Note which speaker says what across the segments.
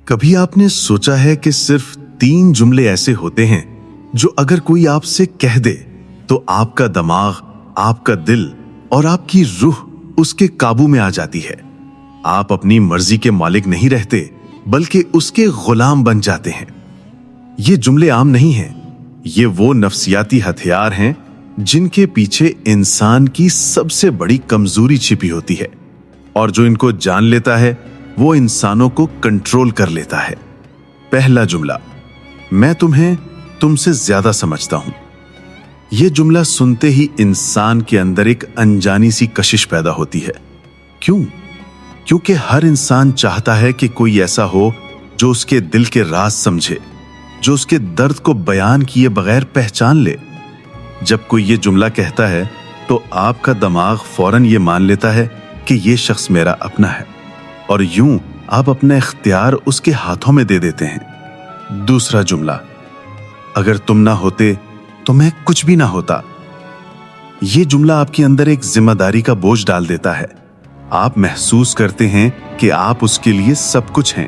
Speaker 1: کبھی آپ نے سوچا ہے کہ صرف 3 جملے ایسے ہوتے ہیں جو اگر کوئی آپ سے کہہ دے تو آپ کا دماغ، آپ کا دل اور آپ کی روح اس کے قابو میں آ جاتی ہے۔ آپ اپنی مرضی کے مالک نہیں رہتے بلکہ اس کے غلام بن جاتے ہیں۔ یہ جملے عام نہیں ہیں، یہ وہ نفسیاتی ہتھیار ہیں جن کے پیچھے انسان کی سب سے بڑی کمزوری چھپی ہوتی ہے، اور جو ان کو جان لیتا ہے وہ انسانوں کو کنٹرول کر لیتا ہے۔ پہلا جملہ، میں تمہیں تم سے زیادہ سمجھتا ہوں۔ یہ جملہ سنتے ہی انسان کے اندر ایک انجانی سی کشش پیدا ہوتی ہے۔ کیوں؟ کیونکہ ہر انسان چاہتا ہے کہ کوئی ایسا ہو جو اس کے دل کے راز سمجھے، جو اس کے درد کو بیان کیے بغیر پہچان لے۔ جب کوئی یہ جملہ کہتا ہے تو آپ کا دماغ فوراً یہ مان لیتا ہے کہ یہ شخص میرا اپنا ہے، اور یوں آپ اپنا اختیار اس کے ہاتھوں میں دے دیتے ہیں۔ دوسرا جملہ، اگر تم نہ ہوتے تو میں کچھ بھی نہ ہوتا۔ یہ جملہ آپ کے اندر ایک ذمہ داری کا بوجھ ڈال دیتا ہے۔ آپ محسوس کرتے ہیں کہ آپ اس کے لیے سب کچھ ہیں،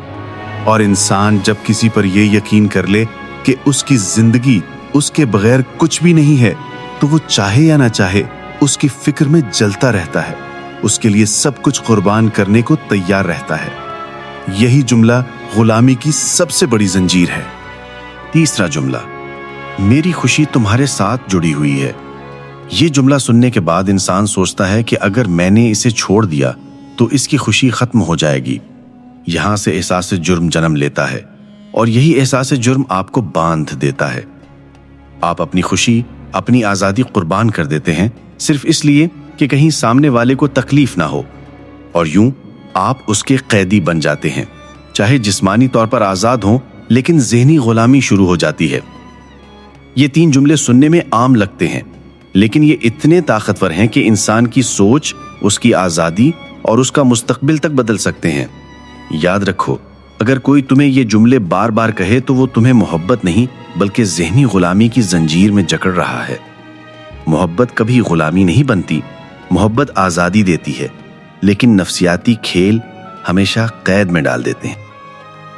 Speaker 1: اور انسان جب کسی پر یہ یقین کر لے کہ اس کی زندگی اس کے بغیر کچھ بھی نہیں ہے تو وہ چاہے یا نہ چاہے اس کی فکر میں جلتا رہتا ہے، اس کے لیے سب کچھ قربان کرنے کو تیار رہتا ہے۔ یہی جملہ غلامی کی سب سے بڑی زنجیر ہے۔
Speaker 2: تیسرا جملہ، میری خوشی تمہارے ساتھ جڑی ہوئی ہے۔ یہ جملہ سننے کے بعد انسان سوچتا ہے کہ اگر میں نے اسے چھوڑ دیا تو اس کی خوشی ختم ہو جائے گی۔ یہاں سے احساس جرم جنم لیتا ہے، اور یہی احساس جرم آپ کو باندھ دیتا ہے۔ آپ اپنی خوشی، اپنی آزادی قربان کر دیتے ہیں صرف اس لیے کہ کہیں سامنے والے کو تکلیف نہ ہو، اور یوں آپ اس کے قیدی بن جاتے ہیں۔ چاہے جسمانی طور پر آزاد ہوں لیکن ذہنی غلامی شروع ہو جاتی ہے۔ یہ 3 جملے سننے میں عام لگتے ہیں، لیکن یہ اتنے طاقتور ہیں کہ انسان کی سوچ، اس کی آزادی اور اس کا مستقبل تک بدل سکتے ہیں۔ یاد رکھو، اگر کوئی تمہیں یہ جملے بار بار کہے تو وہ تمہیں محبت نہیں بلکہ ذہنی غلامی کی زنجیر میں جکڑ رہا ہے۔ محبت کبھی غلامی نہیں بنتی، محبت آزادی دیتی ہے، لیکن نفسیاتی کھیل ہمیشہ قید میں ڈال دیتے ہیں۔